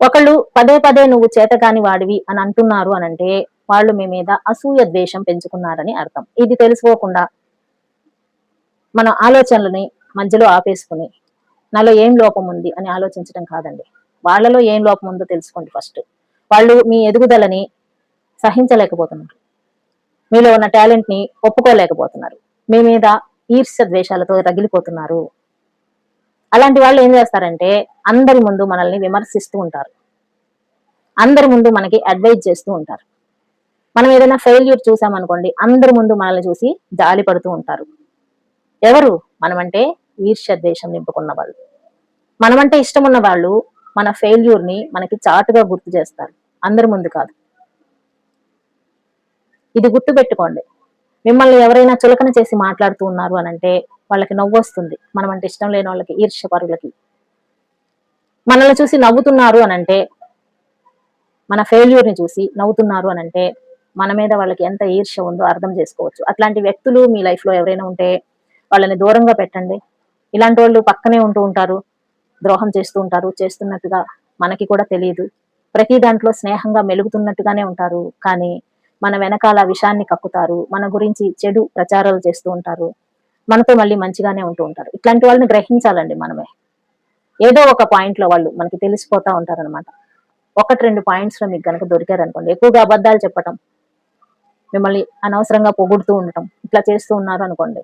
ఒకళ్ళు పదే పదే నువ్వు చేతకాని వాడివి అని అంటున్నారు అనంటే వాళ్ళు మీ మీద అసూయ ద్వేషం పెంచుకున్నారని అర్థం. ఇది తెలుసుకోకుండా మన ఆలోచనలని మధ్యలో ఆపేసుకుని నాలో ఏం లోపం ఉంది అని ఆలోచించడం కాదండి. వాళ్ళలో ఏం లోపం ఉందో తెలుసుకోండి ఫస్ట్. వాళ్ళు మీ ఎదుగుదలని సహించలేకపోతున్నారు. మీలో ఉన్న టాలెంట్ ని ఒప్పుకోలేకపోతున్నారు. మీ మీద ఈర్ష్య ద్వేషాలతో రగిలిపోతున్నారు. అలాంటి వాళ్ళు ఏం చేస్తారంటే అందరి ముందు మనల్ని విమర్శిస్తూ ఉంటారు. అందరి ముందు మనకి అడ్వైజ్ చేస్తూ ఉంటారు. మనం ఏదైనా ఫెయిల్యూర్ చూసామనుకోండి, అందరి ముందు మనల్ని చూసి జాలి పడుతూ ఉంటారు. ఎవరు? మనమంటే ఈర్ష్య ద్వేషం నింపుకున్న వాళ్ళు. మనమంటే ఇష్టం ఉన్న వాళ్ళు మన ఫెయిల్యూర్ ని మనకి చాటుగా గుర్తు చేస్తారు, అందరి ముందు కాదు. ఇది గుర్తు పెట్టుకోండి. మిమ్మల్ని ఎవరైనా చులకన చేసి మాట్లాడుతూ ఉన్నారు అనంటే వాళ్ళకి నవ్వు వస్తుంది. మనమంటే ఇష్టం లేని వాళ్ళకి, ఈర్ష్య పరులకి. మనల్ని చూసి నవ్వుతున్నారు అనంటే, మన ఫెయిల్యూర్ ని చూసి నవ్వుతున్నారు అనంటే మన మీద వాళ్ళకి ఎంత ఈర్ష్య ఉందో అర్థం చేసుకోవచ్చు. అట్లాంటి వ్యక్తులు మీ లైఫ్ లో ఎవరైనా ఉంటే వాళ్ళని దూరంగా పెట్టండి. ఇలాంటి వాళ్ళు పక్కనే ఉంటూ ఉంటారు, ద్రోహం చేస్తూ ఉంటారు. చేస్తున్నట్టుగా మనకి కూడా తెలియదు. ప్రతి దాంట్లో స్నేహంగా మెలుగుతున్నట్టుగానే ఉంటారు, కానీ మన వెనకాల విషాన్ని కక్కుతారు. మన గురించి చెడు ప్రచారాలు చేస్తూ ఉంటారు. మనతో మళ్ళీ మంచిగానే ఉంటూ ఉంటారు. ఇట్లాంటి వాళ్ళని గ్రహించాలండి మనమే. ఏదో ఒక పాయింట్ లో వాళ్ళు మనకి తెలిసిపోతా ఉంటారనమాట. ఒకటి రెండు పాయింట్స్ లో మీకు కనుక దొరికారనుకోండి, ఎక్కువగా అబద్ధాలు చెప్పటం, మిమ్మల్ని అనవసరంగా పొగుడుతూ ఉండటం, ఇట్లా చేస్తూ ఉన్నారు అనుకోండి,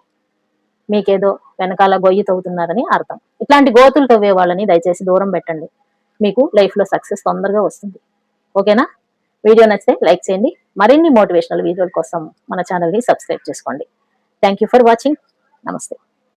మీకేదో వెనకాల గొయ్యి తవ్వుతున్నారని అర్థం. ఇట్లాంటి గోతులు తవ్వే వాళ్ళని దయచేసి దూరం పెట్టండి. మీకు లైఫ్ లో సక్సెస్ తొందరగా వస్తుంది. ఓకేనా? వీడియో నచ్చితే లైక్ చేయండి. మరిన్ని మోటివేషనల్ వీడియోల కోసం మన ఛానల్ ని సబ్స్క్రైబ్ చేసుకోండి. Thank you for watching. నమస్తే.